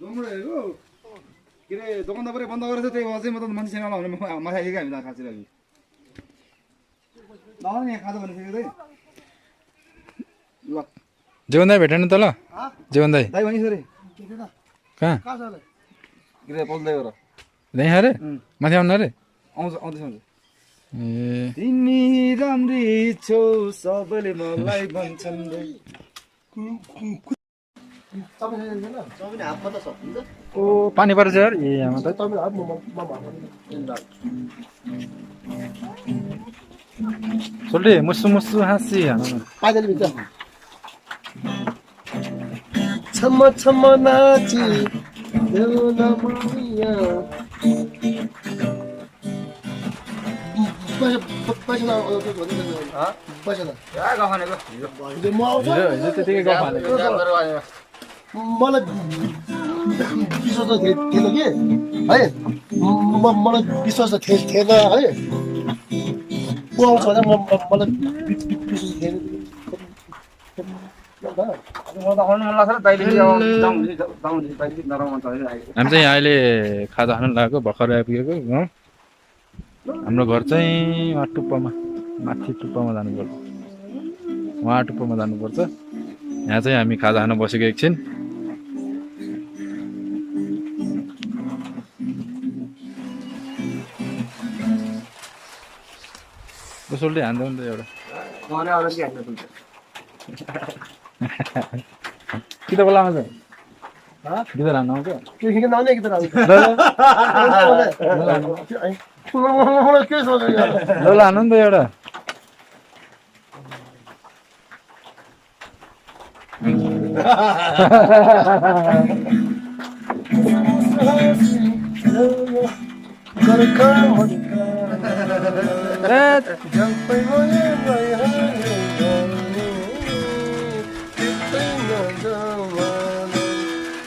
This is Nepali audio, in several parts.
डोमरेको के अरे दोकान त पुरै बन्द गरेछ त्यही भएर चाहिँ म त मान्छे छैन होला भने माथि आइदिएको हामी त खाँची लागि ल नि यहाँ खाँदा भनिसकेको चाहिँ ल जीवन दाई भेटेन त ल जीवन दाई दाइ भनिस् अरे कहाँ के अरे पल्दै गर त्यहीँ अरे माथि आउनु अरे आउँछ आउँदैछ आउँछ ए तिमी राम्री छौ सबैले मलाई भन्छन् रे ओ पानी परेछ यार ए यहाँ त सोल्टे मुसु मुसु हाँसी छम छम नाची देउला माया पैसा हिजो त्यतिकै गफ हालेको मलाई विश्वास त थिएन कि है मलाई विश्वास त थिएन है ऊ आउँछ भने मलाई विश्वास थिएन हामी चाहिँ अहिले खाजा खानु लागेको भर्खर आइपुगेको हो हाम्रो घर चाहिँ वहाँ टुप्पामा माथि टुप्पामा जानुपर्छ वहाँ टुप्पामा जानुपर्छ यहाँ चाहिँ हामी खाजा खान बसेको एकछिन सोल्टे हान्दै नि त एउटा कि त बोला आउँछ गिटार हान्न आउँछ ल हान्नु नि त एउटा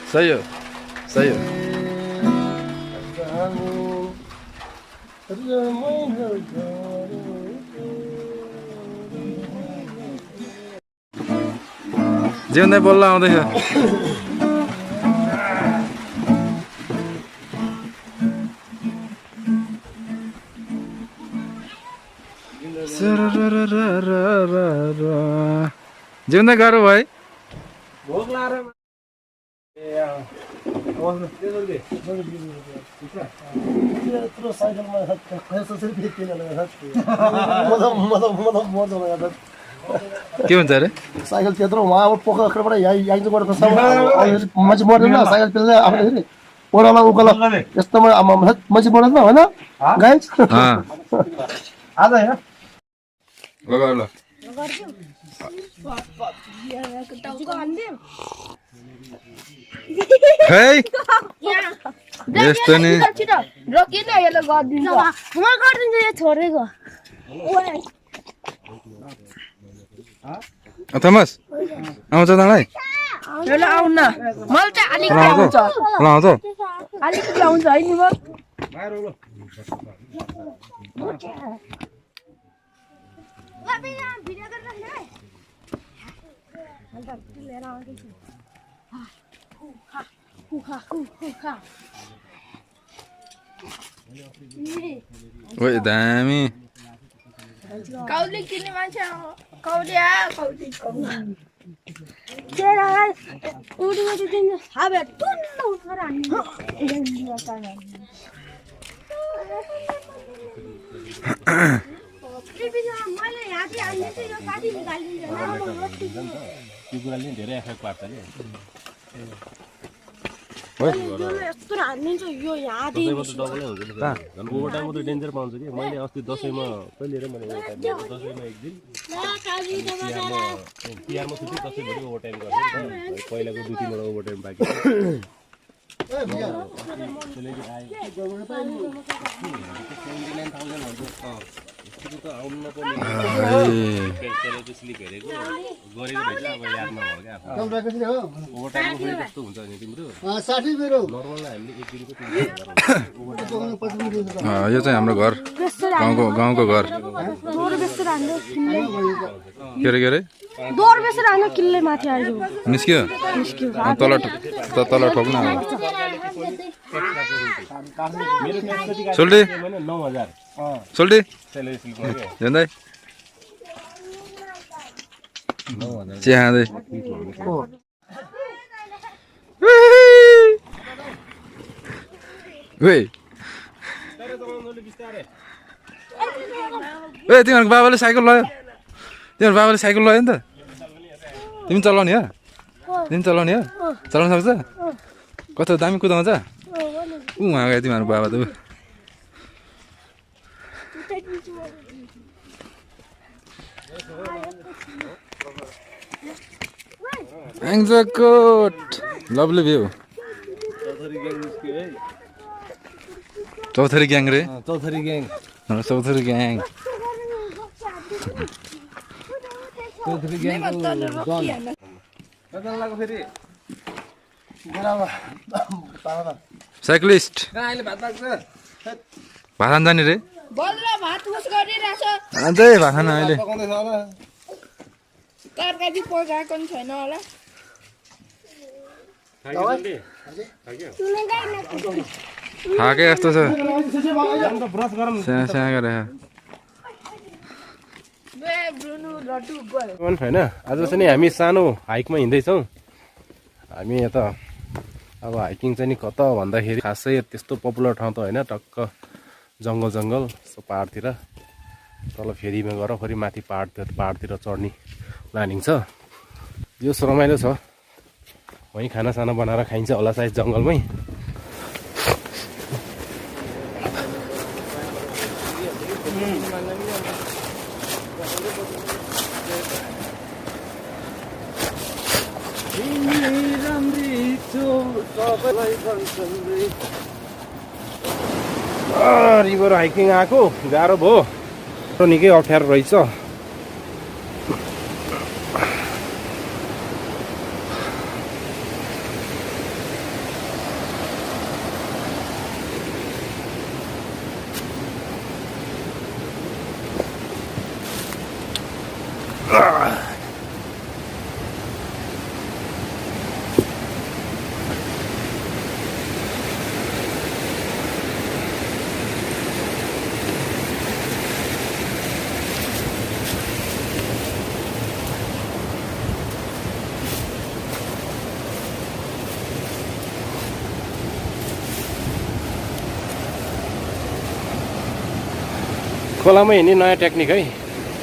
सही हो सही हो जीवन दाई बोल्न आउँदैछ जीवन दाई गाह्रो भाइ के भन्छ अरे साइकल त्यत्रो उहाँ पोखराबाट यहाँ गएर मान्छे मर्दैन साइकल पेल्दै आफूले ओह्रालो उकालो यस्तोमा मान्छे मर्दैन होइन गाई आज होइन ल खै यस्तो नि थमस आउँछ तँलाई आउन मलाई चाहिँ अलिकति आउँछ आउँछ अलिकति आउँछ है नि ओइ दामी कौली किन्ने मान्छे कौलिया कौली यस्तो हानिदिन्छ यो यहाँ ओभरटाइममा त डेन्जर पाउँछ कि मैले अस्ति दसैँमा कहिले मैले दसैँमा एक दिन तिहारमा छुट्टी दसैँभरि ओभरटाइम गर्थेँ पहिलाको 2-3 ओभरटाइम बाँकी स्कुल त आउनु नपर्ने त्यसले चाहिँ स्लिप हेरेको गरेको रहेछ अब याद नभयो क्या ओभरटाइमको फेरि कस्तो हुन्छ नि तिम्रो 60 मेरो नर्मललाई हामीले 1 दिनको 3000 यो चाहिँ हाम्रो घर गाउँको घर दोहोरो बेसेर हाम्रो किल्ले के अरे दोहोरो बेसेर हाम्रो किल्ले माथि आइयो निस्क्यो तल ठोक्न सोल्टी 9000 सोल्टी स्यालेरी स्लिप गऱ्यो झन्डै चिया खाँदै तिमीहरूको बाबाले साइकल लयो नि त तिमी चलाउने हो चलाउन सक्छ कस्तो दामी कुदाउँछ उहाँ गयो तिमीहरूको बाबा त एङ्जाकोट लभली भ्यू चौथरी ग्याङ रे Chauthari gang Chauthari gang cyclist भात खान जाने रे बल्ल भात मुस गरिरहेछ अझै भात खान अहिले तरकारी पकाएको नि छैन होला खाएकै जस्तो छ स्याहा गरे होइन आज चाहिँ नि हामी सानो हाइकमा हिँड्दैछौँ हामी यता अब हाइकिङ चाहिँ नि कता भन्दाखेरि खासै त्यस्तो पपुलर ठाउँ त होइन टक्क जङ्गल यस्तो पाहाडतिर तल फेरीमा गएर फेरि माथि पाहाडतिर चढ्ने प्लानिङ छ यो रमाइलो छ वहीँ खानासाना बनाएर खाइन्छ होला सायद जङ्गलमै रिभर हाइकिङ आएको गाह्रो भयो निकै अप्ठ्यारो रहेछ खोलामा हिँड्ने नयाँ टेक्निक है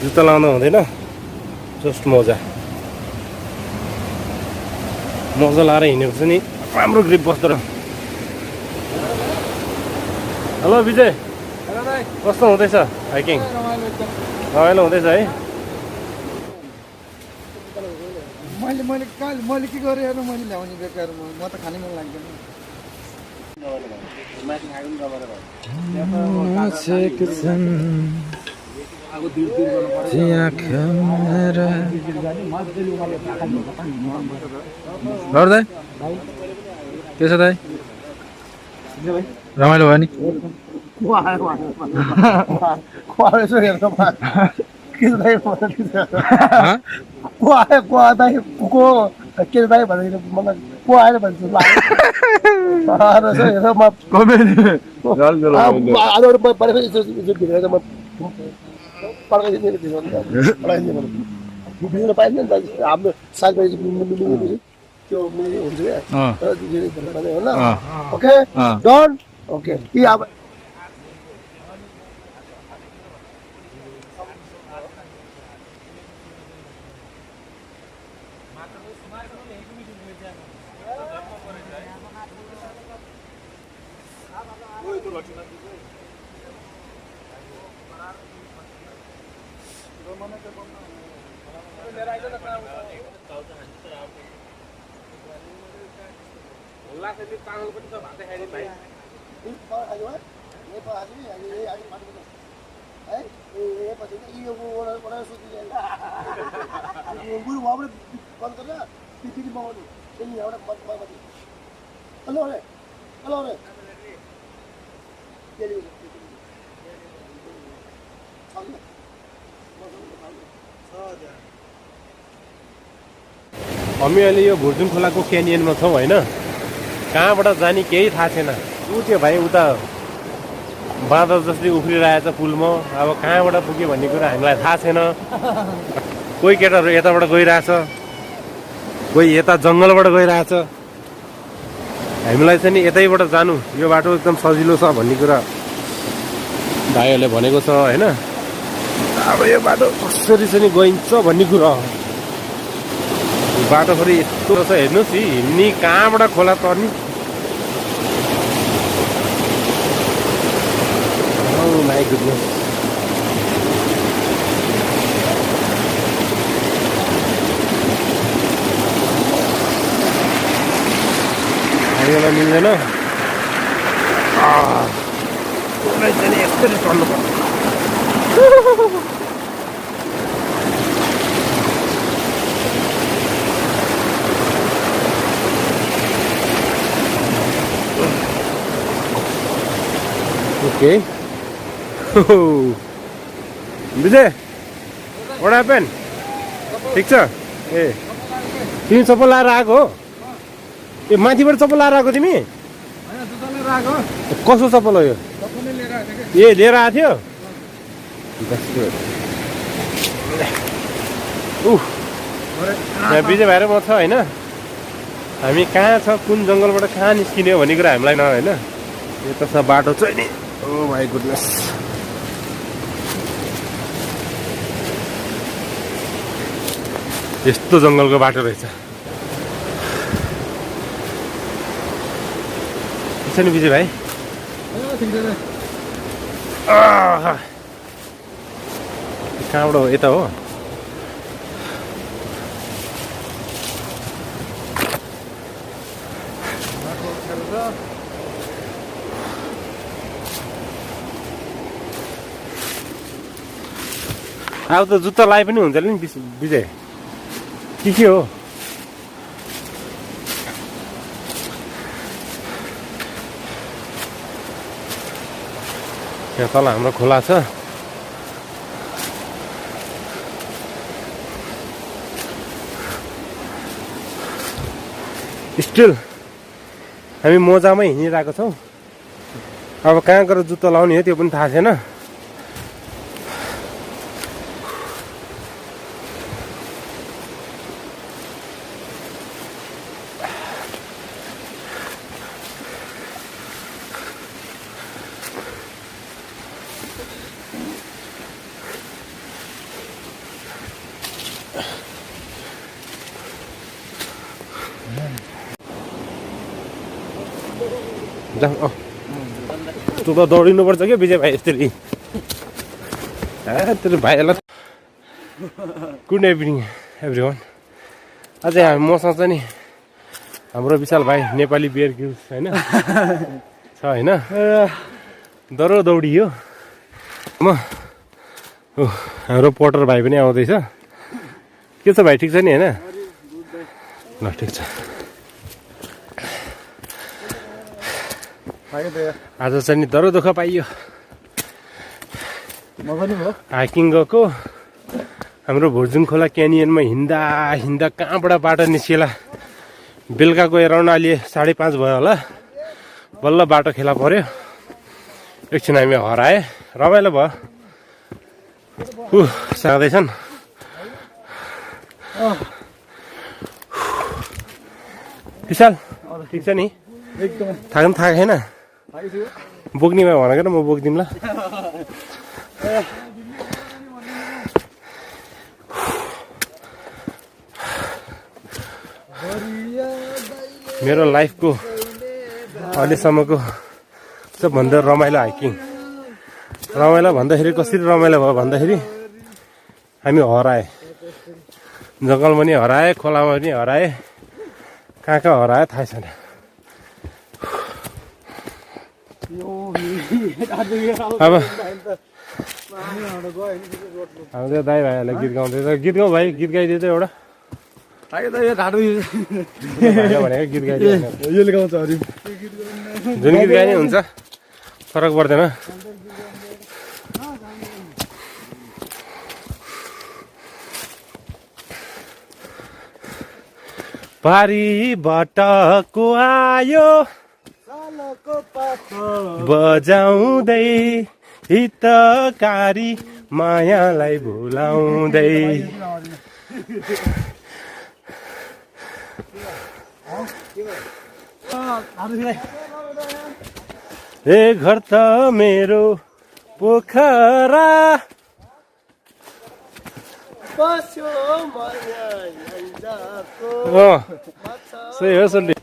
जुत्ता लाउँदा हुँदैन जस्ट मजा लाएर हिँडेको चाहिँ नि राम्रो ग्रिप बस्दो रहेछ हेलो विजय कस्तो हुँदैछ हाइकिङ रमाइलो हुँदैछ है मैले के गरेँ हेर्नु मैले ल्याउने बेकार म त खानै मन लाग्दैन के छ दाइ रमाइलो भयो नि हाम्रो साथीभाइ त्यो हुन्छ क्या ओके डन ओके अब है ए पछि त यो वडा सुति गुरु बाबुले बन्द गरेर पिपिटी बनाउनु त्यही एउटा बन्द हेलो रे हेलो रे केले हामी अहिले यो भुर्जुङ खोलाको क्यानियनमा छौँ होइन कहाँबाट जाने केही थाहा छैन ऊ त्यो भाइ उता बाँदर जस्तै उफ्रिरहेछ पुलमा अब कहाँबाट पुग्यो भन्ने कुरा हामीलाई थाहा छैन कोही केटाहरू यताबाट गइरहेछ कोही यता जङ्गलबाट गइरहेछ हामीलाई चाहिँ नि यतैबाट जानु यो बाटो एकदम सजिलो छ भन्ने कुरा भाइहरूले भनेको छ होइन अब यो बाटो कसरी चाहिँ गइन्छ भन्ने कुरा हो बाटो फेरि यस्तो छ हेर्नुहोस् हिँड्ने कहाँबाट खोला तर्ने माई गुडनेस हामीलाई मिल्दैन चाहिँ यसरी चल्नुपर्छ Okay. Vijay, what happened? ठिक छ ए तिमी चप्पल लाएर आएको हो ए माथिबाट चप्पल लाएर आएको तिमी कसो चप्पल हो यो ए लिएर आएको थियो यहाँ विजय भाइ र म छ होइन हामी कहाँ छ कुन जङ्गलबाट कहाँ निस्किने हो भन्ने कुरा हामीलाई न होइन यो त छ बाटो चाहिँ नि ओ माई गुडनेस यस्तो जङ्गलको बाटो रहेछ नि विजय भाइ कहाँबाट हो यता हो अब त जुत्ता लाए पनि हुन्छ नि विजय के हो यहाँ तल हाम्रो खोला छ स्टिल हामी मोजामै हिँडिरहेको छौँ अब कहाँ गएर जुत्ता लाउने हो त्यो पनि थाहा छैन तँ त दौडिनुपर्छ क्या विजय भाइ यसरी तेरो भाइहरूलाई गुड इभिनिङ एभ्रिवान अझै मसँग चाहिँ नि हाम्रो विशाल भाइ नेपाली बियर ग्रिल्स होइन छ होइन डरो दौडियो म हाम्रो पोटर भाइ पनि आउँदैछ के छ भाइ ठिक छ नि होइन ल ठिक छ आज चाहिँ नि डरो दुःख पाइयो हाइकिङ गएको हाम्रो भुर्जुङ खोला क्यानियनमा हिँड्दा हिँड्दा कहाँबाट बाटो निस्किएला बेलुकाको एराउन्ड अहिले 5:30 भयो होला बल्ल बाटो खेला पर्यो एकछिन हामी हराए रमाइलो भयो साँदैछन् विशाल ठिक छ नि थाहा छैन बोक्नेमा भनेको न म बोकिदिउँला मेरो लाइफको अहिलेसम्मको सबभन्दा रमाइलो हाइकिङ रमाइलो भन्दाखेरि कसरी रमाइलो भयो भन्दाखेरि हामी हराए जङ्गलमा पनि हराए खोलामा पनि हराए कहाँ कहाँ हराए थाहा छैन अब हाम्रो दाइ भाइहरूलाई गीत गाउँदैछ गीत गाउँ भाइ गीत गाइदियो त एउटा आयो त यो ढाडु भाइले भनेको गीत गाइदियो यसले गाउँछ अरे जुन गीत गाइने हुन्छ फरक पर्दैन पारीबाट को आयो बजाउँदै हितकारी मायालाई भुलाउँदै ए घर त मेरो पोखरा बस्यो माया जाको सही हो सुन्ने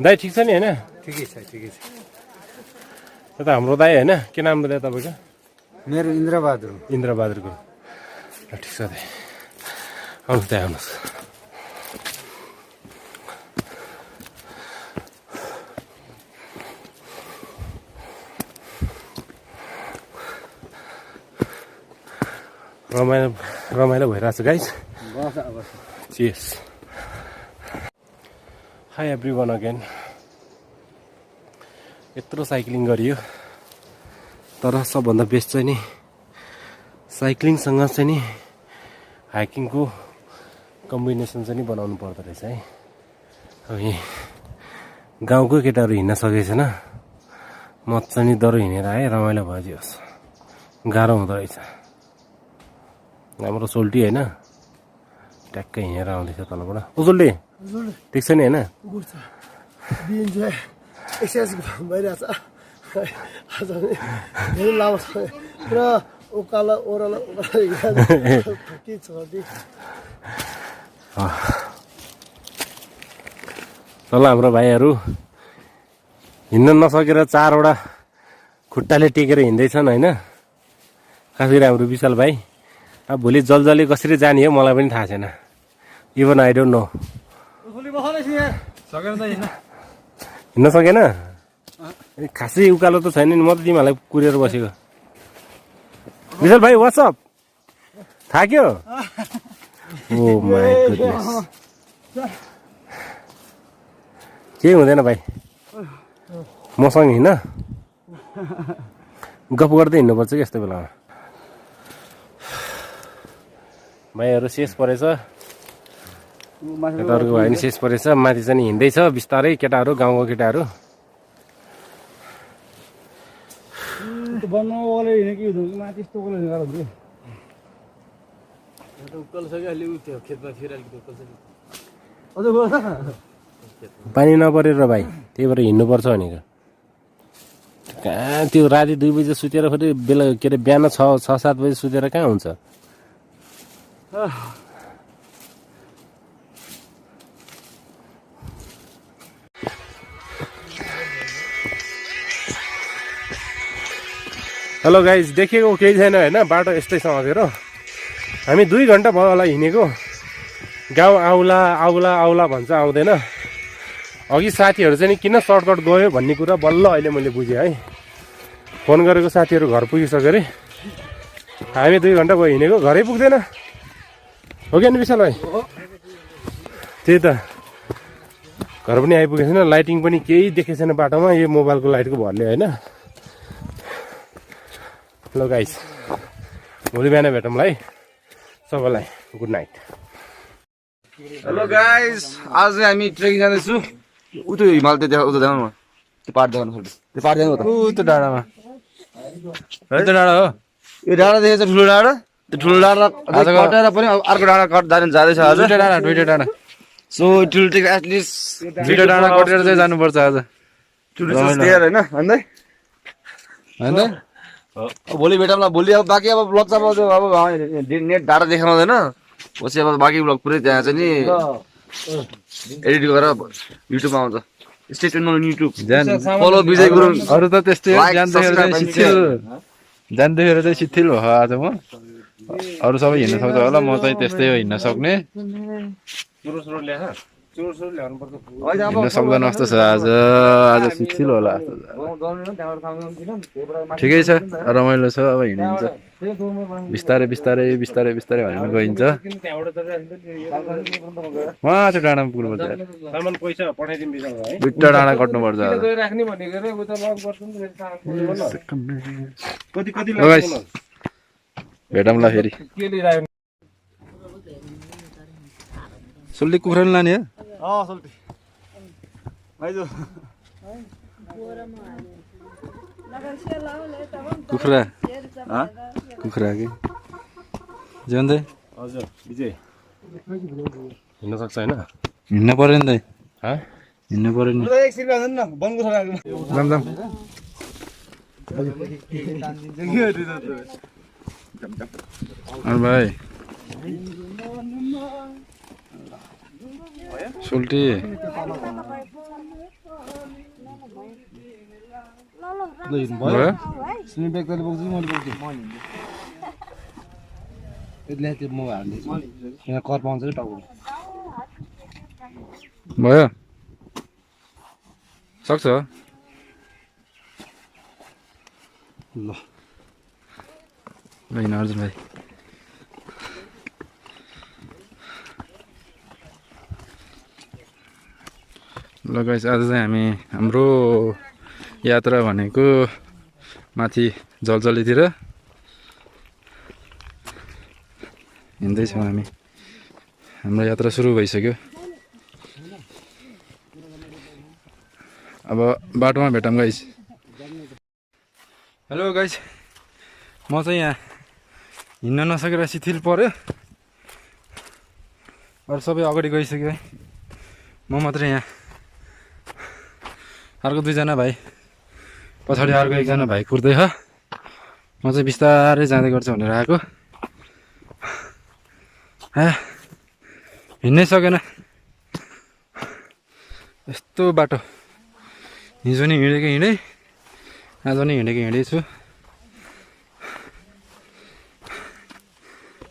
दाइ ठिक छ नि होइन ठिकै छ ठिकै छ त्यो त हाम्रो दाइ होइन के नाम दाइ तपाईँको मेरो इन्द्रबहादुर इन्द्रबहादुरको ठिक छ दाइ आउनुहोस् दाइ आउनुहोस् रमाइलो रमाइलो भइरहेको छ guys cheers high everyone again यत्रो साइक्लिङ गरियो तर सबभन्दा बेस्ट चाहिँ नि साइक्लिङसँग चाहिँ नि हाइकिङको कम्बिनेसन चाहिँ नि बनाउनु पर्दो रहेछ है अब यी गाउँको केटाहरू हिँड्न सकेको छैन म चाहिँ नि डह्रो हिँडेर आएँ रमाइलो भइदियोस् गाह्रो हुँदो रहेछ हाम्रो सोल्टी होइन ट्याक्कै हिँडेर आउँदैछ तलबाट सोल्टी ठिक छ नि होइन गुड छ बिहान चाहिँ एक्सर्साइज भइरहेछ आज धेरै लामो समय र उकालो ओह्रालो के छ तल हाम्रो भाइहरू हिँड्न नसकेर 4वटा खुट्टाले टेकेर हिँड्दैछन् होइन खास गरी हाम्रो विशाल भाइ अब भोलि जलजली कसरी जाने हो मलाई पनि थाहा छैन इभन आई डोन्ट नो हिँड्न सकेन खासै उकालो त छैन नि म त तिमीहरूलाई कुरेर बसेको विशाल भाइ वाट्सअप थाक्यो ओ माई गुडनेस केही हुँदैन भाइ मसँग हिँड्न गफ गर्दै हिँड्नुपर्छ कि यस्तो बेलामा भाइहरू शेष परेछ केटाहरूको भाइ पनि शेष परेछ माथि चाहिँ हिँड्दैछ बिस्तारै केटाहरू गाउँको केटाहरू पानी नपरेर भाइ त्यही भएर हिँड्नुपर्छ भनेको कहाँ त्यो राति 2 बजे सुतेर फेरि बेला के अरे बिहान 6-7 बजे सुतेर कहाँ हुन्छ हेलो गाइज देखेको केही छैन होइन बाटो यस्तै समातेर हामी 2 घन्टा भयो होला हिँडेको गाउँ आउला आउला आउला भन्छ आउँदैन अघि साथीहरू चाहिँ किन सर्टकट गयो भन्ने कुरा बल्ल अहिले मैले बुझेँ है फोन गरेको साथीहरू घर पुगिसक्यो अरे हामी 2 घन्टा भयो हिँडेको घरै पुग्दैन हो कि विशाल भाइ त्यही त घर पनि आइपुगेको छैन लाइटिङ पनि केही देखेको छैन बाटोमा यो मोबाइलको लाइटको भरले होइन हेलो गाइस भोलि बिहान भेटौँला है सबैलाई गुड नाइट हेलो गाइस आज चाहिँ हामी ट्रेकिङ जाँदैछु उतो हिमाल त्यो उतो देखाउनु त्यो पाहाड देखाउनु त्यो पाहाड देखाउनु त्यो डाँडामा त्यो डाँडा हो यो डाँडा देखेछ ठुलो डाँडा त्यो ठुलो डाँडा कटेर पनि अब अर्को डाँडा जाँदैछ आज दुईटा डाँडा so it will take at least 2टा डाँडा कटेर चाहिँ जानुपर्छ आज टु रिचेस देयर हैन भन्दै होइन त? भोलि भेटौँला भोलि अब बाँकी अब ब्लग चाहिँ अब नेट डाटा देखाउँदैन पछि अब बाँकी ब्लग पुरै त्यहाँ चाहिँ नि एडिट गरेर युट्युबमा आउँछ stay tune on YouTube follow Vijay Gurung अरू त त्यस्तै हो Like, जान देखेर चाहिँ subscribe, शिथिल जान देखेर चाहिँ शिथिल भयो आज म अरू सबै हिँड्न सक्छ होला म चाहिँ त्यस्तै हो हिँड्न सक्ने हिँड्न सक्दैन जस्तो छ आज आज शिथिल होला ठिकै छ रमाइलो छ अब हिँडिन्छ बिस्तारै बिस्तारै बिस्तारै बिस्तारै भनेर गइन्छ उहाँ चाहिँ डाँडामा पुग्नुपर्छ सामान पैसा पठाइदिनु बिचमा है बिट्टा डाँडा कट्नुपर्छ आज। कति कति ल गाइस भेटौँला फेरि सोल्टी कुखुरा नि लाने हो कुखुरा कुखुरा कि ज्याउँदै हजुर विजय हिँड्न सक्छ होइन हिँड्नु पऱ्यो नि त हिँड्नु पऱ्यो नि जाम अरे भाइ सोल्टी भयो भयो सक्छ ल हिँड अर्जुन भाइ ल गाइस आज चाहिँ हामी हाम्रो यात्रा भनेको माथि जलजलीतिर हिँड्दैछौँ हामी हाम्रो यात्रा सुरु भइसक्यो अब बाटोमा भेटौँ गाइस हेलो गाइस म चाहिँ यहाँ हिँड्न नसकेर शिथिल पऱ्यो अरू सबै अगाडि गइसक्यो है म मात्रै यहाँ अर्को दुईजना भाइ पछाडि अर्को एकजना भाइ कुर्दै छ म चाहिँ बिस्तारै जाँदै गर्छु भनेर आएको हिँड्नै सकेन यस्तो बाटो हिजो नि हिँडेको हिँडेँ आज नि हिँडेको हिँडेछु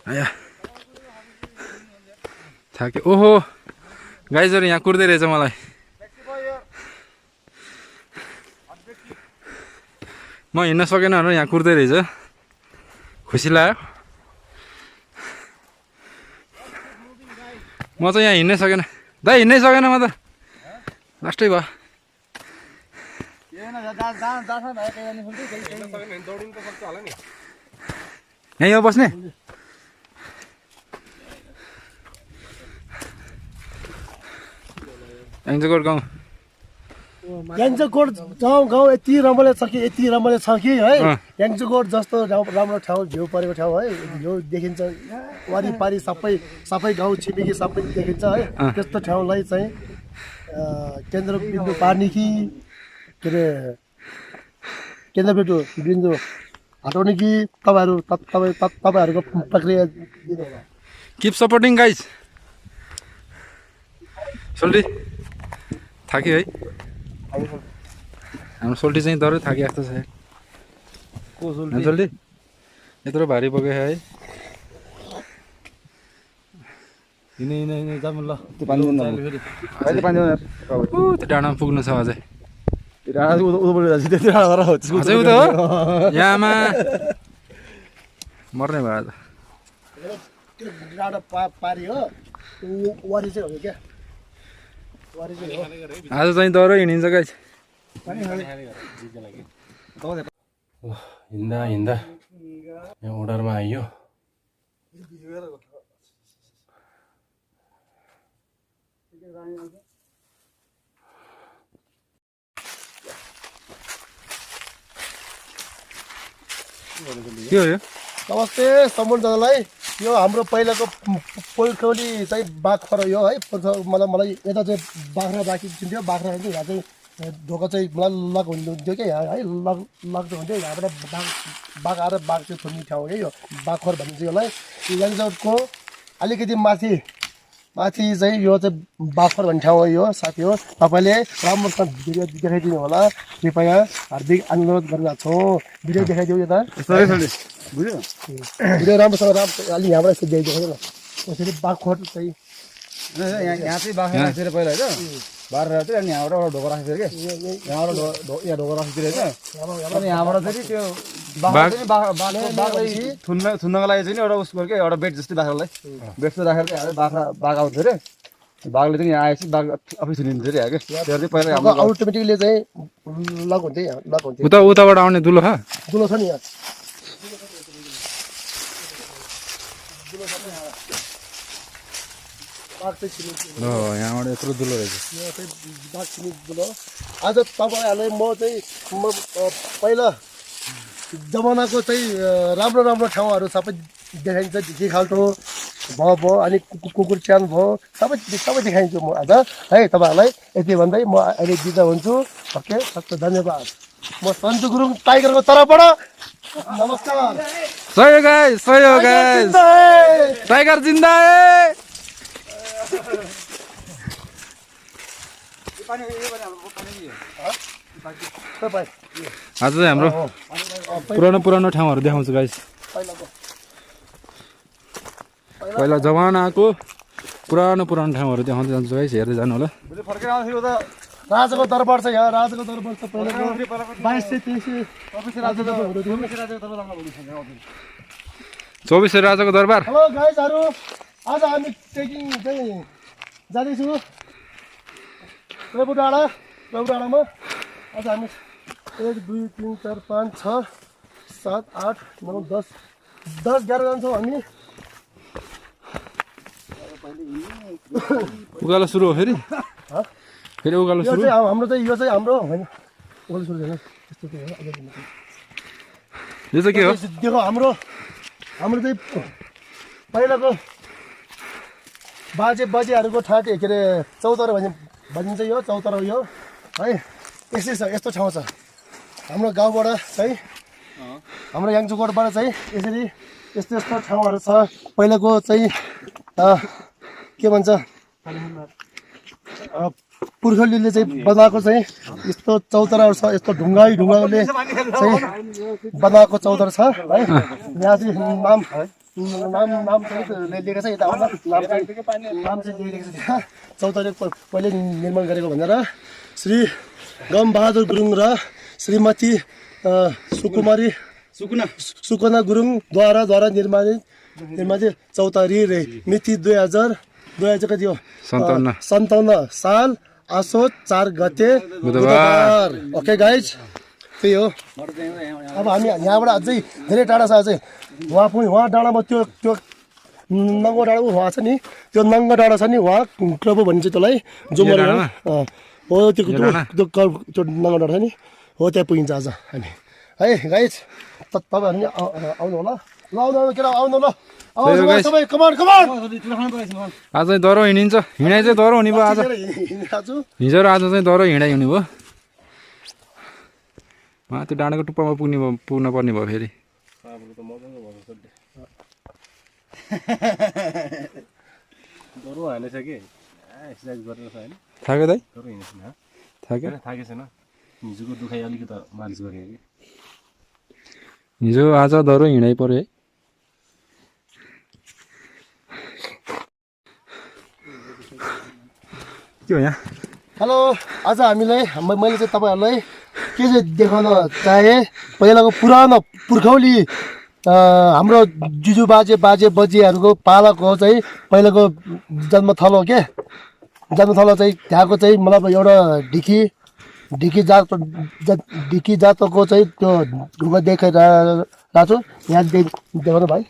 आया थाक्यो ओहो गाइजहरू यहाँ कुर्दै रहेछ मलाई म हिँड्न सकेन भनेर यहाँ कुर्दै रहेछ खुसी लाग्यो म चाहिँ यहाँ हिँड्नै सकेन दाइ हिँड्नै सकेन म त लास्टै भयो यहीँ हो बस्ने याङ्चोकोट गाउँ याङ्चोकोट गाउँ यति रमाइलो छ कि यति रमाइलो छ कि है याङ्चोकोट जस्तो राम्रो ठाउँ भ्यू परेको ठाउँ है भ्यू देखिन्छ वरिपरि सबै सबै गाउँ छिमेकी सबै देखिन्छ है त्यस्तो ठाउँलाई चाहिँ केन्द्रबिन्दु पार्ने कि के अरे केन्द्रबिन्दु हटाउने कि तपाईँहरूको प्रक्रिया किप सपोर्टिङ गाइज सोल्टी थाक्यो है हाम्रो सोल्टी चाहिँ डरै थाक्यो जस्तो छ सोल्टी यत्रो भारी बोक्यो है त्यो डाँडामा पुग्नु छ अझै पानी अझै उता हो यहाँमा मर्ने भयो आज डाँडा पारी हो वारी चाहिँ हो क्या वारी चाहिँ हो आज चाहिँ डह्रो हिँडिन्छ गाइस हिँड्दा हिँड्दा यहाँ ओडरमा आइयो के हो यो नमस्ते सम्पूर्णजनालाई यो हाम्रो पहिलाको पोल्ट्री चाहिँ बाख्रा यो है मतलब मलाई यता चाहिँ बाख्रा राखिदिन्थ्यो बाख्रा चाहिँ यहाँ चाहिँ ढोका चाहिँ लक हुन्थ्यो कि है लक लक चाहिँ हुन्थ्यो यहाँबाट बाघ आएर बाघ चाहिँ थुन्ने ठाउँ है यो बाघखोर भनिन्छ यसलाई याङजोडको अलिकति माथि चाहिँ यो चाहिँ बाघखोर भन्ने ठाउँ हो यो साथी हो तपाईँले राम्रोसँग भिडियो देखाइदिनु होला कृपया हार्दिक अनुरोध गरिरहेको छौँ भिडियो देखाइदियो यता बुझ्यो भिडियो राम्रोसँग अलि यहाँबाट यस्तो देखाइदियो न यसरी बाघखोर चाहिँ यहाँ चाहिँ बाख्रा राखेर पहिला होइन बाह्र राखेर अनि यहाँबाट एउटा ढोका राखेको थियो कि यहाँबाट यहाँ ढोका राखेको थियो होइन अनि यहाँबाट चाहिँ त्यो बाख्रालाई थुन्नको लागि चाहिँ एउटा उसको के एउटा बेड जस्तै बाख्रालाई बेड जस्तो राखेर चाहिँ बाघ आउँथ्यो अरे बाघले चाहिँ यहाँ आएपछि बाघ आफै थुनिन्थ्यो अरे क्या त्यो चाहिँ पहिला हाम्रो अटोमेटिकली चाहिँ लक हुन्थ्यो यहाँ लक हुन्थ्यो उताबाट आउने दुलो छ दुलो छ नि यहाँ बाघ चाहिँ छिमेकी यहाँबाट यत्रो दुलो रहेछ यो चाहिँ बाघ छिमेकी दुलो आज तपाईँहरूलाई म चाहिँ पहिला जमानाको चाहिँ राम्रो राम्रो ठाउँहरू सबै देखाइन्छ ढिकी खाल्टो भयो अनि कुकुर च्यान भयो सबै देखाइन्छु म आज है तपाईँहरूलाई यति भन्दै म अहिले बिदा हुन्छु ओके सबै धन्यवाद म सन्जु गुरुङ टाइगरको तर्फबाट नमस्कार सहयोग टाइगर जिन्दा आज चाहिँ हाम्रो पुरानो ठाउँहरू देखाउँछु गाइस पहिला जमानाको पुरानो ठाउँहरू देखाउँदै जान्छु गाइस हेर्दै जानु होला फर्केर आउँथ्यो त राजाको दरबार छ यहाँ राजाको दरबार छ पहिलाको 24 राजाको दरबार हेलो गाइजहरू आज हामी ट्रेकिङ चाहिँ जाँदैछु प्रभु डाँडामा आज हामी 1 2 3 4 5 6 7 8 9 10 11 जान्छौँ हामी उकालो सुरु हो फेरि उकालो यो सुरु चाहिँ यो चाहिँ हाम्रो होइन उकालो सुरु छैन यस्तो चाहिँ हो यो चाहिँ के हो देखो हाम्रो चाहिँ पहिलाको बाजेहरूको ठाट के अरे चौतारो भनिन्छ यो चौतारो यो है यस्तै छ यस्तो ठाउँ छ हाम्रो गाउँबाट चाहिँ हाम्रो याङचुकोटबाट चाहिँ यसरी यस्तो ठाउँहरू छ पहिलाको चाहिँ के भन्छ पुर्खौलीले चाहिँ बनाएको चाहिँ यस्तो चौताराहरू छ यस्तो ढुङ्गाले चाहिँ बनाएको चौतारा छ है यहाँ चाहिँ नाम चाहिँ लेखेको छ यता आउँदा नाम चाहिँ लेखेको छ त्यहाँ चौतारी पहिले निर्माण गरेको भनेर श्री गमबहादुर गुरुङ र श्रीमती सुकुना गुरुङद्वारा निर्माणित चौतारी रे मिति 2000 कति हो 57 साल असोज 4 गते बुधबार ओके गाइज त्यही हो अब हामी यहाँबाट अझै धेरै टाढा छ अझै वहाँ डाँडामा त्यो नङ्गो डाँडा उहाँ छ नि त्यो नङ्गो डाँडा छ नि वहाँ क्लब भनिन्छ त्यसलाई जुमर हो त्यो नङ्गो डाँडा छ नि हो त्यहाँ पुगिन्छ आज हामी है गाइज तपाईँहरू आउनु होला ल आउनु ल सबै कमान आज चाहिँ दह्रो हिँडिन्छ हिँडाइ चाहिँ दह्रो हुने भयो आज हिजो र आज चाहिँ दह्रो हिँडाइ हुने भयो त्यो डाँडाको टुप्पामा पुग्न पर्ने भयो फेरि थाक्यो दाइ थाकेको छैन हिजोको दुखाइ अलिकति मालिस गरेँ कि हिजो आज दह्रो हिँडाइ पर्यो है के हो यहाँ हेलो आज मैले चाहिँ तपाईँहरूलाई के चाहिँ देखाउन चाहेँ पहिलाको पुरानो पुर्खौली हाम्रो जुजु बजेहरूको पालाको चाहिँ पहिलाको जन्मथलो के जन्मथलो चाहिँ त्यहाँको चाहिँ मतलब एउटा ढिकी जातको चाहिँ त्यो ढुङ्गा देखाइरहेको छु यहाँ देखाउनु भाइ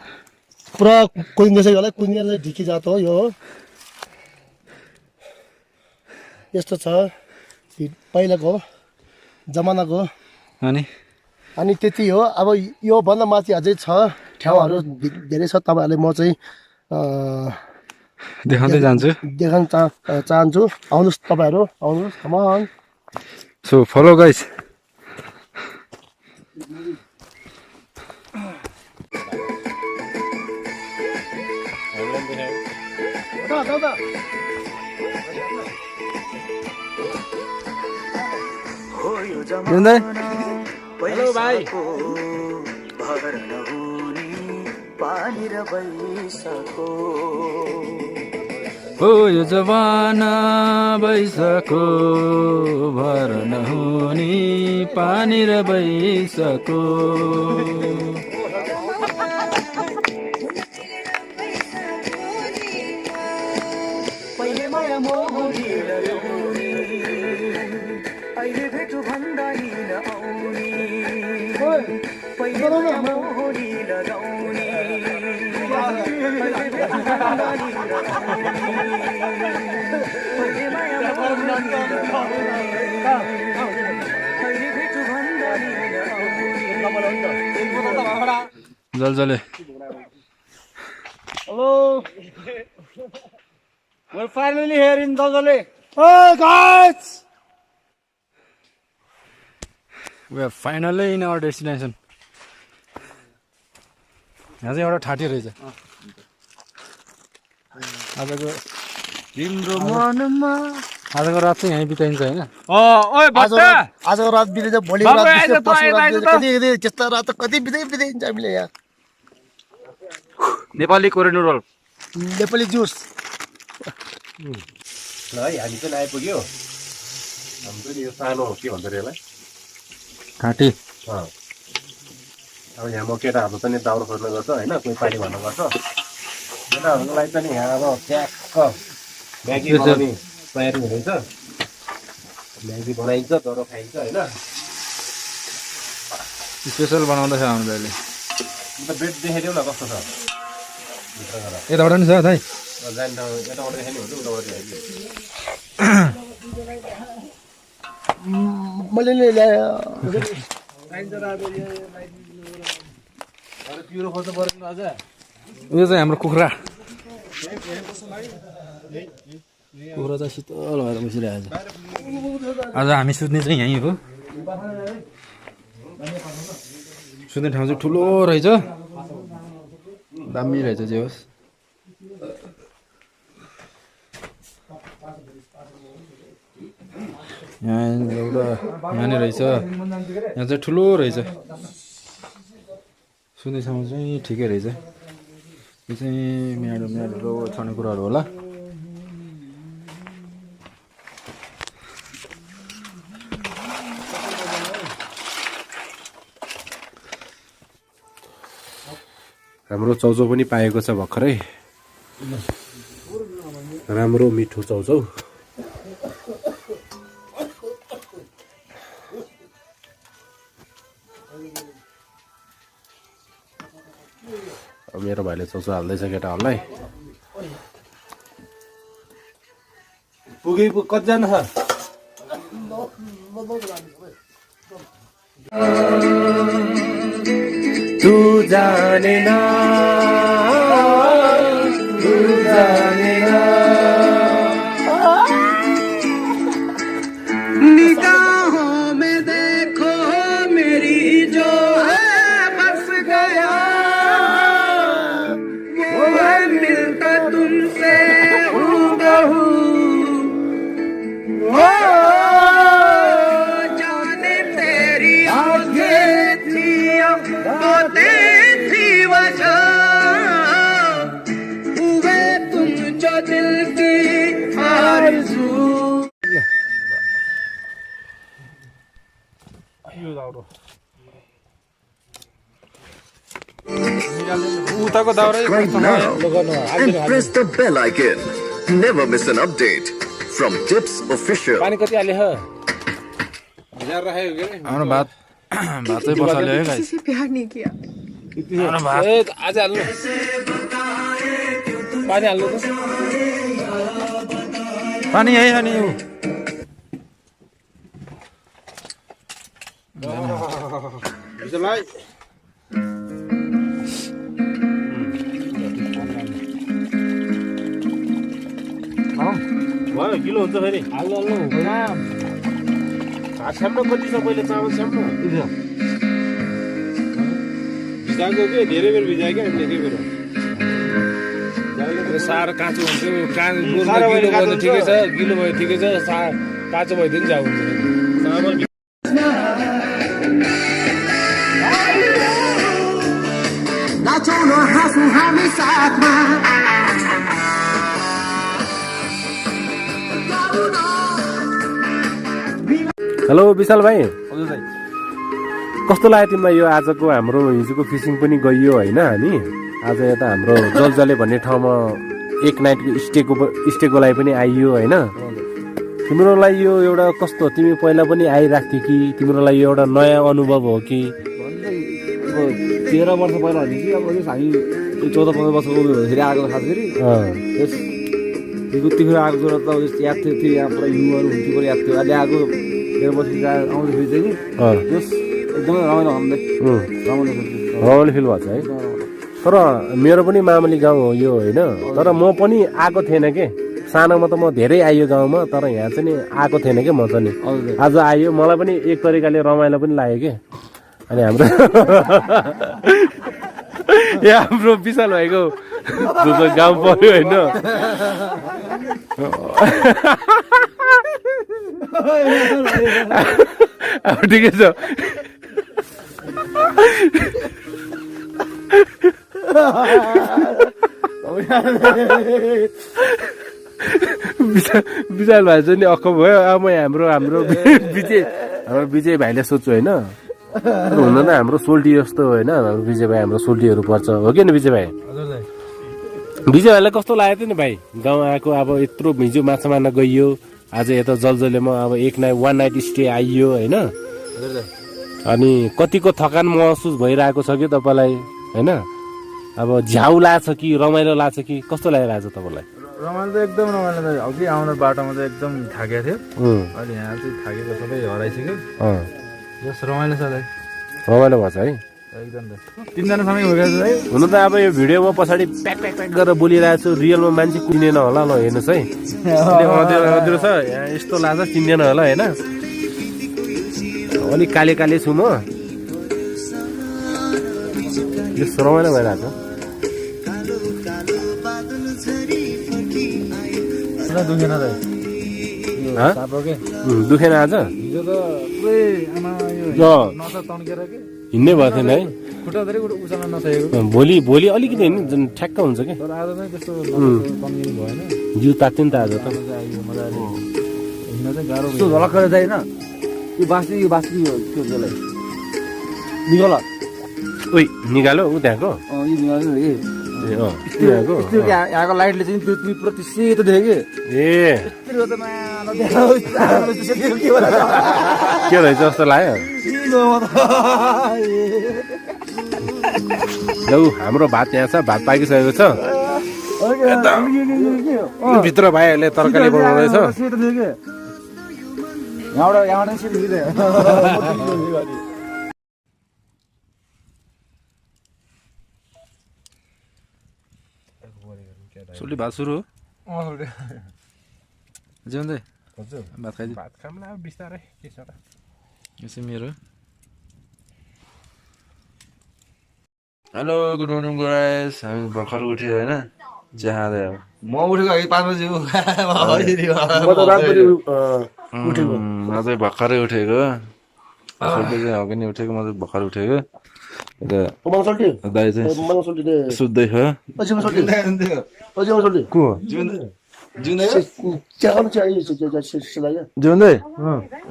पुरा कुदिँदैछ यसलाई कुदिने ढिकी जात हो यो यस्तो छ पहिलाको जमानाको अनि त्यति हो अब योभन्दा माथि अझै छ ठाउँहरू धेरै छ तपाईँहरूले म चाहिँ देखाउँदै जान्छु देखाउन चाहन्छु आउनुहोस् तपाईँहरू आउनुहोस् कमान So follow guys. Hyundai? Hello भाइ हो यो जवाना बैसको भर नहुने पानी र बैसको जलजले Hello. We're finally here in Dozole. Hey guys! We are finally in our destination. यहाँ चाहिँ एउटा ठाटी रहेछ आजको रात चाहिँ यहीँ बिताइन्छ होइन आजको रात बितेछ भोलिको रात बितेछ पर्सिको रात बितेछ कति त्यस्ता रात कति बिताइन्छ हामीले यहाँ Nepali Korean noodle Nepali juice ल है हामी पनि आइपुग्यो हाम्रो नि यो सानो के भन्छ रे यसलाई ठाटी अब यहाँ म केटाहरू पनि दाउरा खोज्न गर्छ होइन कोही पानी भन्नु गर्छ केटाहरूको लागि पनि यहाँ अब ट्याक्क म्यागी बनाउने तयारी हुँदैछ म्यागी बनाइन्छ दरो खाइन्छ होइन स्पेसल बनाउँदैछ हाम्रो दाइले अन्त बेड देखाइदेऊ न कस्तो छ भित्र गएर यताबाट नि छ दाइ जाने ठाउँ यताबाट देखाइने हुन्छ उताबाट देखाइदियो मैले नि ल्याएँ पिरो खोज्नु पर्दैन अझ यो चाहिँ हाम्रो कुखुरा कुखुरा चाहिँ शीतल भएर बसिरहेको छ आज हामी सुत्ने चाहिँ यहीँ हो सुत्ने ठाउँ चाहिँ ठुलो रहेछ दामी रहेछ जे होस् यहाँ एउटा यहाँनिर रहेछ यहाँ चाहिँ ठुलो रहेछ सुत्ने ठाउँ चाहिँ ठिकै रहेछ यो चाहिँ म्याडो छाउने कुराहरू होला हाम्रो चौचौ पनि पाएको छ भर्खरै राम्रो मिठो चौचौ मेरो भाइले चौचौ हाल्दैछ केटाहरूलाई पुगे कतिजना छ तू जाने ना तू जाने ना निगाहों में देखो मेरी जो है बस गया वो है मिलता तुमसे हूबहू जाने तेरी आंखें थी थी वजह हुए तुम जो दिल की आरज़ू उताको दाउरा Subscribe now and press the bell icon. Never miss an update from Tips Official. पानी कति हाले ह हाम्रो भात चाहिँ बसाल्यो है गाइस प्यार नहीं किया हाम्रो भात आज हाल्नु पानी हाल्नु त पानी यही छ नि यो भयो किलो हुन्छ फेरि हाल्नु हाल्नु भात छाम्न कति छ पहिले चामल छाम्न भिजाएको के धेरै बेर भिजायो क्या एकै बेर साह्रो काँचो हुन्छ ठिकै छ गिलो भयो ठिकै छ काँचो भइदियो नि जाउ हुन्छ चामल हेलो विशाल भाइ कस्तो लाग्यो तिमीलाई यो आजको हाम्रो हिजोको फिसिङ पनि गइयो होइन हामी आज यता हाम्रो जलजले भन्ने ठाउँमा एक नाइटको स्टेको लागि पनि आइयो होइन तिम्रो लागि यो एउटा कस्तो तिमी पहिला पनि आइराख्थ्यौ कि तिम्रो लागि यो एउटा नयाँ अनुभव हो कि 13 वर्ष पहिला भने कि अब हामी 14-15 वर्षको फेरि आएको खास गरी त्यतिखेर आएको कुरा त याद थियो यहाँ पुरा युवाहरू हुन्थ्यो पुरा याद थियो अहिले आएको 13 वर्ष आउँदाखेरि चाहिँ नि एकदमै रमाइलो रमाइलो फिल भएको छ है तर मेरो पनि मामली गाउँ हो यो होइन तर म पनि आएको थिएन के सानोमा त म धेरै आइयो गाउँमा तर यहाँ चाहिँ नि आएको थिएन कि म चाहिँ नि आज आइयो मलाई पनि एक तरिकाले रमाइलो पनि लाग्यो कि अनि हाम्रो यहाँ हाम्रो विशाल भाइको गाउँ पर्यो होइन अब ठिकै छ विशाल भाइ चाहिँ नि अक्क भयो अब म हाम्रो विजय भाइले सोध्छु होइन हुन त हाम्रो सोल्टी जस्तो होइन हाम्रो विजय भाइ हाम्रो सोल्टीहरू पर्छ हो कि विजय भाइ विजय भाइलाई कस्तो लागेको थियो नि भाइ गाउँ आएको अब यत्रो हिजो माछा मार्न गइयो आज यता जलजलेमा अब वान नाइट स्टे आइयो होइन अनि कतिको थकान महसुस भइरहेको छ कि तपाईँलाई होइन अब झ्याउ लाग्छ कि रमाइलो लाग्छ कि कस्तो लागिरहेको छ तपाईँलाई रमाइलो त एकदम रमाइलो त अघि आउने बाटोमा त एकदम थाकेको थियो अहिले यहाँ चाहिँ थाकेको सबै हराइसक्यो जस रमाइलो छ रमाइलो भएको छ है एकदम तिनजना सँगै हो है हुन त अब यो भिडियोमा पछाडि प्याक प्याक प्याक गरेर बोलिरहेको छु रियलमा मान्छे चिनेन होला ल हेर्नुहोस् है अँध्रो छ यहाँ यस्तो लाग्छ चिन्दैन होला होइन अलिक काले काले छु म यस्तो रमाइलो भइरहेको दुखेन आज हिजो त पुरै आमा यो नसा तन्केर के हिँड्नै भएको थिएन है खुट्टा धेरै उचाल्न नसकेको भोलि अलिकति होइन ठ्याक्क हुन्छ क्या तर आज चाहिँ त्यस्तो तन्किनु भएन जिउ तात्यो नि त आज त मजाले हिँड्न चाहिँ गाह्रो यस्तो झलक गरेर चाहिँ होइन यो बाँच्ने त्यो त्यसलाई निकाल ओइ निकाल्यो ऊ त्यहाँको यो निकाल्नु त्यहाँको यहाँको लाइटले चाहिँ त्यो पुरा त्यो सेतो देख्यो के रहेछ जस्तो लाग्यो लौ हाम्रो भात यहाँ छ भात पाकिसकेको छ भित्र भाइहरूले तरकारी बनाउँदैछ सोल्टी भात सुरु जिउँदै भात खाइदिउँ भात खाउँला बिस्तारै के छ र यो चाहिँ मेरो हेलो गुड मर्निङ गाइस हामी भर्खर उठ्यो होइन जहाँदै अब म उठेको अघि 5 बजी म चाहिँ भर्खरै उठेको हगि नि उठेको म चाहिँ भर्खर उठेको दाइ चाहिँ सुत्दै थियो को जिउँदै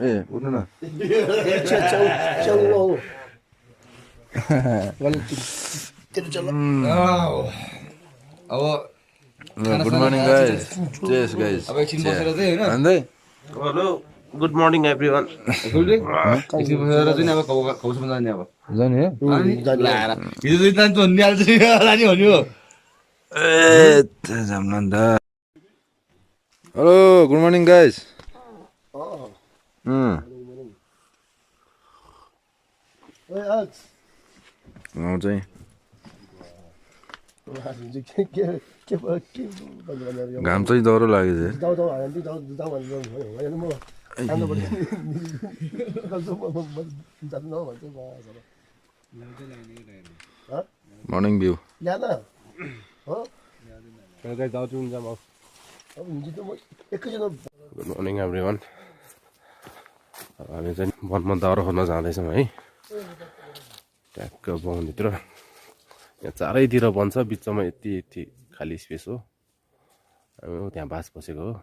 ए उठ्नु न अब गुड मर्निङ गाइस चेस गाइस अब एकछिन बसेर चाहिँ हैन भन्दै हेलो गुड मर्निङ एभ्रीवन एकछिन बसेर चाहिँ अब खौसमा जाने अब जाने हिजो चाहिँ जान्छ भन्ने हाल्छ लाने भन्यो ए जाम्न नि त हेलो गुड मर्निङ गाइस चाहिँ घाम चाहिँ डह्रो लाग्यो खानु पर्यो जानु भन्छ मर्निङ भ्यू ल्याएन हो कहिले जाउँछु हुन्छ म अब हिजो त म एकैछिन गुड मर्निङ एभ्रिवान हामी चाहिँ वनमा दाउरा खोज्न जाँदैछौँ है ट्याक्क वनभित्र यहाँ चारैतिर वन छ बिचमा यति खाली स्पेस हो हामी त्यहाँ बास बसेको हो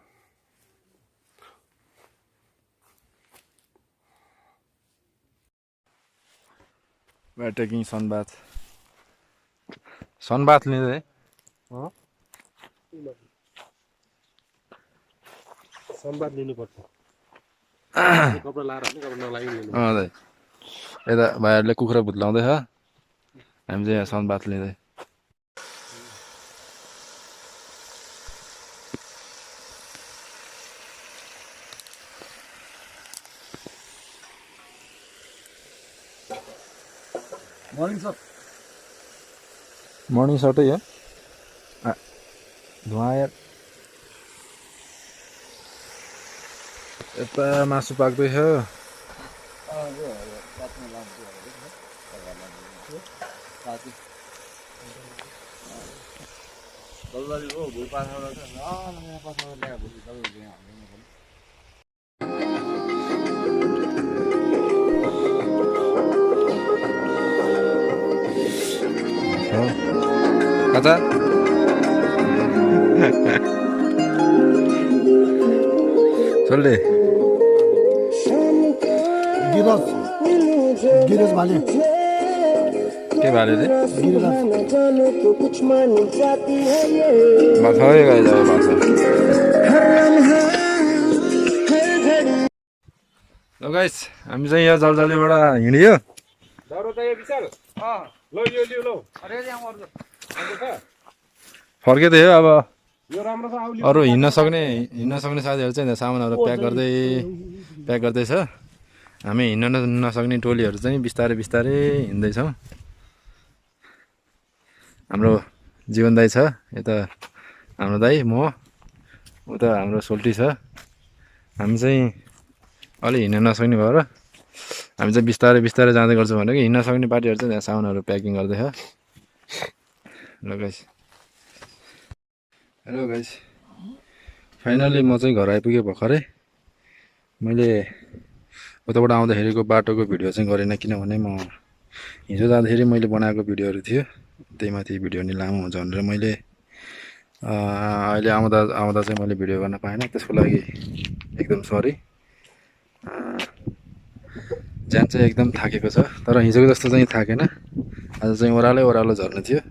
We are taking sunbath. Sunbath लिँदै संवाद लिनुपर्छ कपडा लाएर होइन कपडा नलागि लिनु दाइ यता भाइहरूले कुखुरा भुत्लाउँदैछ हामी चाहिँ यहाँ sunbath लिँदै मर्निङ सटै हो धुवा यार यता मासु पाक्दैछ कता चल्दे गिरज भाले के भाले रे गिरज माछा है गाइस अब माछा ल गाइस हामी चाहिँ यहाँ जलजलीबाट हिँडियो दाउरा चाहियो विशाल लो यो लियो लो फर्केदै हो अब यो राम्रो छ आउली अरू हिँड्न सक्ने साथीहरू चाहिँ सामानहरू प्याक गर्दैछ हामी हिँड्न नसक्ने टोलीहरू चाहिँ बिस्तारै हिँड्दैछौँ हाम्रो जीवन दाई छ यता हाम्रो दाई म उता हाम्रो सोल्टी छ हामी चाहिँ अलि हिँड्न नसक्ने भएर हामी चाहिँ बिस्तारै जाँदै गर्छौँ भनेको हिँड्न सक्ने पार्टीहरू चाहिँ त्यहाँ सामानहरू प्याकिङ गर्दैछ ल गाइस हेलो गाइस फाइनली म चाहिँ घर आइपुगेँ भर्खरै मैले उताबाट आउँदाखेरिको बाटोको भिडियो चाहिँ गरेन किनभने म हिजो जाँदाखेरि मैले बनाएको भिडियोहरू थियो त्यही माथि भिडियो नि लामो हुन्छ भनेर मैले अहिले आउँदा चाहिँ मैले भिडियो गर्न पाएन त्यसको लागि एकदम सरी ज्यान चाहिँ एकदम थाकेको छ तर हिजोको जस्तो चाहिँ थाकेन आज चाहिँ ओह्रालो झर्नु थियो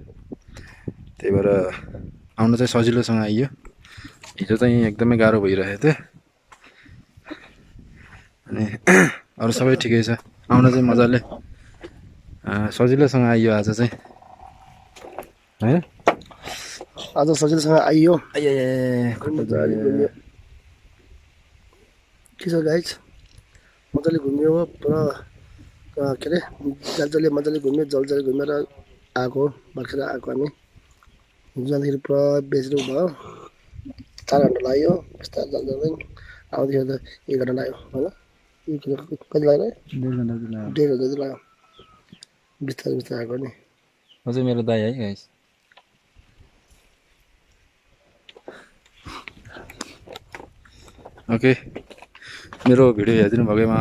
त्यही भएर आउन चाहिँ सजिलोसँग आइयो हिजो चाहिँ एकदमै गाह्रो भइरहेको थियो अनि अरू सबै ठिकै छ आउन चाहिँ मजाले सजिलोसँग आइयो आज चाहिँ होइन आज सजिलोसँग आइयो के छ गाइस मजाले घुम्यो हो पुरा के अरे जलजले मजाले घुम्यो जलजले घुमेर आएको बर्खेर आएको हामी जाँदाखेरि पुरा बेच्नु भयो 4 घन्टा लाग्यो बिस्तारै जलजलै आउँदाखेरि त 1 घन्टा लाग्यो होइन कति लाग्यो 1.5 घन्टा लाग्यो बिस्तारै आएको नि अझै मेरो दाइ है गाइस ओके मेरो भिडियो हेरिदिनु भएकोमा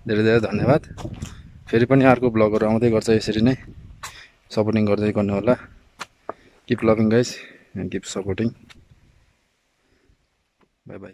धेरै धन्यवाद फेरि पनि अर्को ब्लगहरू आउँदै गर्छ यसरी नै सपोर्टिङ गर्दै गर्नु होला keep loving guys and keep supporting by by